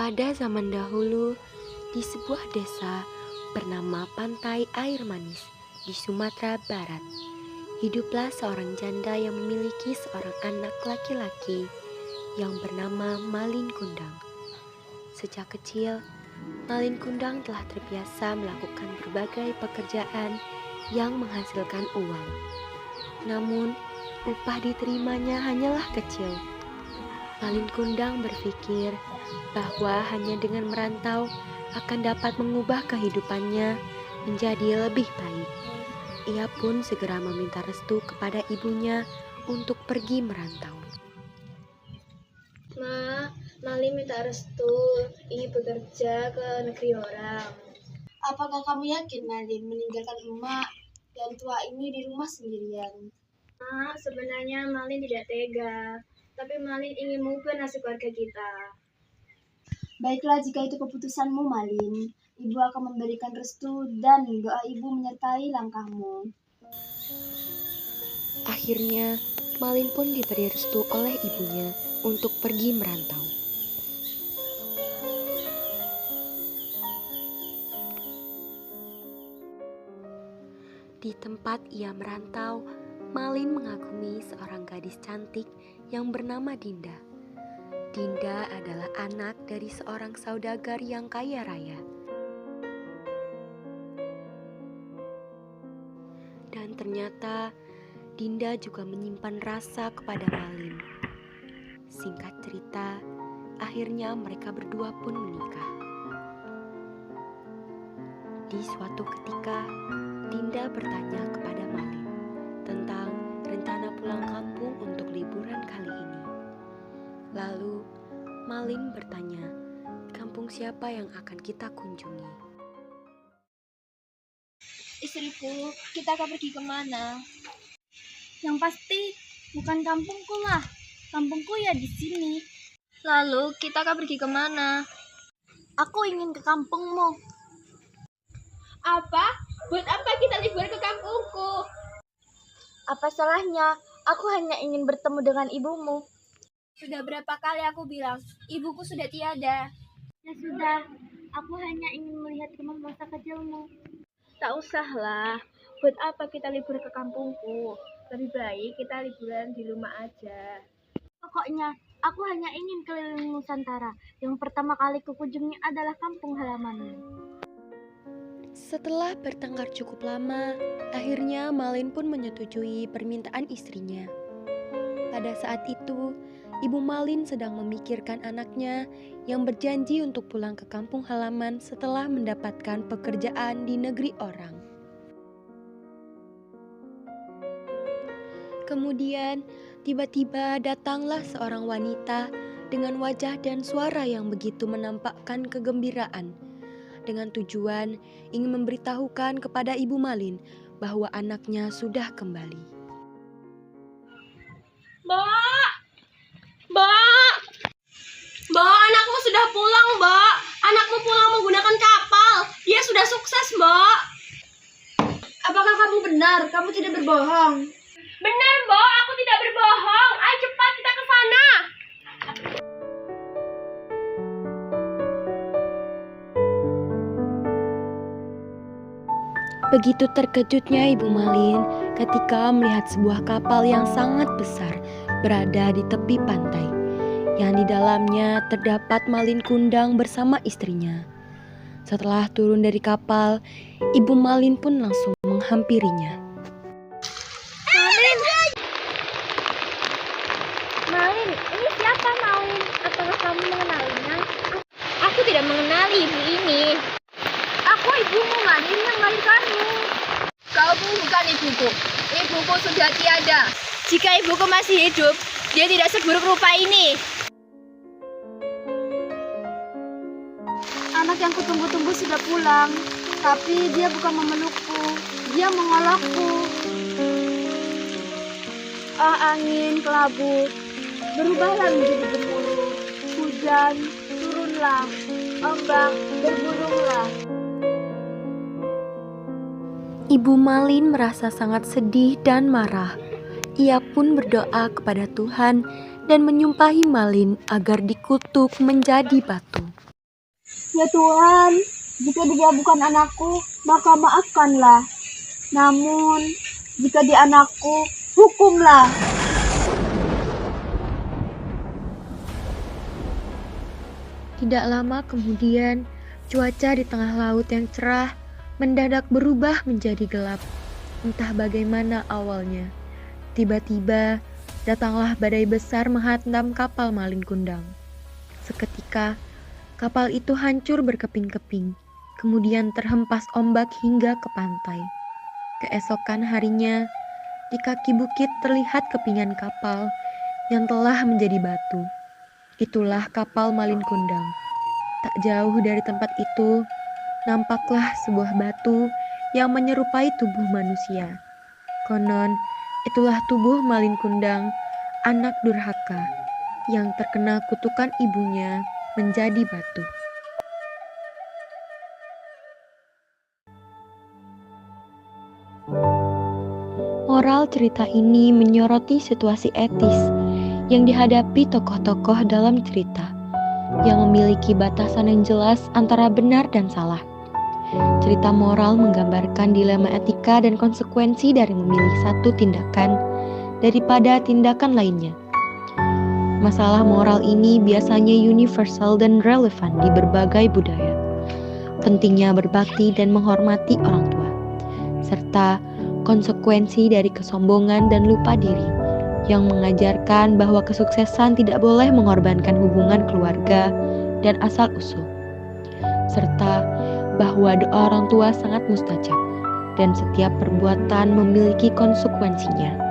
Pada zaman dahulu, di sebuah desa bernama Pantai Air Manis di Sumatera Barat, hiduplah seorang janda yang memiliki seorang anak laki-laki yang bernama Malin Kundang. Sejak kecil, Malin Kundang telah terbiasa melakukan berbagai pekerjaan yang menghasilkan uang. Namun, upah diterimanya hanyalah kecil. Malin Kundang berpikir bahwa hanya dengan merantau akan dapat mengubah kehidupannya menjadi lebih baik. Ia pun segera meminta restu kepada ibunya untuk pergi merantau. Ma, Malin minta restu ingin bekerja ke negeri orang. Apakah kamu yakin, Malin, meninggalkan emak dan tua ini di rumah sendirian? Ma, sebenarnya Malin tidak tega, tapi Malin ingin mengubah nasib keluarga kita. Baiklah, jika itu keputusanmu, Malin. Ibu akan memberikan restu dan doa ibu menyertai langkahmu. Akhirnya, Malin pun diberi restu oleh ibunya untuk pergi merantau. Di tempat ia merantau, Malin mengagumi seorang gadis cantik yang bernama Dinda. Dinda adalah anak dari seorang saudagar yang kaya raya. Dan ternyata Dinda juga menyimpan rasa kepada Malin. Singkat cerita, akhirnya mereka berdua pun menikah. Di suatu ketika, Dinda bertanya kepada Malin tentang rencana pulang kampung untuk liburan kali ini. Lalu, Malin bertanya, kampung siapa yang akan kita kunjungi? Istriku, kita akan pergi kemana? Yang pasti bukan kampungku lah. Kampungku ya di sini. Lalu kita akan pergi kemana? Aku ingin ke kampungmu. Apa? Buat apa kita liburan ke kampungku? Apa salahnya? Aku hanya ingin bertemu dengan ibumu. Sudah berapa kali aku bilang, ibuku sudah tiada. Ya sudah, aku hanya ingin melihat rumah masa kecilmu. Tak usahlah, buat apa kita liburan ke kampungku? Lebih baik kita liburan di rumah aja. Pokoknya, aku hanya ingin keliling Nusantara. Yang pertama kali kukunjungi adalah kampung halamanmu. Setelah bertengkar cukup lama, akhirnya Malin pun menyetujui permintaan istrinya. Pada saat itu, Ibu Malin sedang memikirkan anaknya yang berjanji untuk pulang ke kampung halaman setelah mendapatkan pekerjaan di negeri orang. Kemudian, tiba-tiba datanglah seorang wanita dengan wajah dan suara yang begitu menampakkan kegembiraan, dengan tujuan ingin memberitahukan kepada Ibu Malin bahwa anaknya sudah kembali. Mbak! Mbak! Mbak, anakmu sudah pulang, Mbak. Anakmu pulang menggunakan kapal. Dia sudah sukses, Mbak. Apakah kamu benar? Kamu tidak berbohong. Benar, Mbak. Aku tidak berbohong. Ayo cepat kita ke sana. Begitu terkejutnya Ibu Malin ketika melihat sebuah kapal yang sangat besar berada di tepi pantai, yang di dalamnya terdapat Malin Kundang bersama istrinya. Setelah turun dari kapal, Ibu Malin pun langsung menghampirinya. Malin, ini siapa Malin? Apakah kamu mengenalinya? Aku tidak mengenali ibu ini. Aku ibumu, Malin, yang melahirkanmu. Kau bukan ibuku. Ibuku sudah tiada. Jika ibuku masih hidup, dia tidak seburuk rupa ini. Anak yang kutunggu-tunggu sudah pulang, tapi dia bukan memelukku, dia mengolokku. Ah, angin kelabu, berubahlah menjadi gemuruh. Hujan, turunlah. Ombak, bergulunglah. Ibu Malin merasa sangat sedih dan marah. Ia pun berdoa kepada Tuhan dan menyumpahi Malin agar dikutuk menjadi batu. Ya Tuhan, jika dia bukan anakku, maka maafkanlah. Namun, jika dia anakku, hukumlah. Tidak lama kemudian, cuaca di tengah laut yang cerah mendadak berubah menjadi gelap. Entah bagaimana awalnya. Tiba-tiba, datanglah badai besar menghantam kapal Malin Kundang. Seketika, kapal itu hancur berkeping-keping, kemudian terhempas ombak hingga ke pantai. Keesokan harinya, di kaki bukit terlihat kepingan kapal yang telah menjadi batu. Itulah kapal Malin Kundang. Tak jauh dari tempat itu, nampaklah sebuah batu yang menyerupai tubuh manusia. Konon, itulah tubuh Malin Kundang, anak durhaka, yang terkena kutukan ibunya menjadi batu. Moral cerita ini menyoroti situasi etis yang dihadapi tokoh-tokoh dalam cerita, yang memiliki batasan yang jelas antara benar dan salah. Cerita moral menggambarkan dilema etika dan konsekuensi dari memilih satu tindakan daripada tindakan lainnya. Masalah moral ini biasanya universal dan relevan di berbagai budaya. Pentingnya berbakti dan menghormati orang tua, serta konsekuensi dari kesombongan dan lupa diri, yang mengajarkan bahwa kesuksesan tidak boleh mengorbankan hubungan keluarga dan asal-usul, serta bahwa doa orang tua sangat mustajab dan setiap perbuatan memiliki konsekuensinya.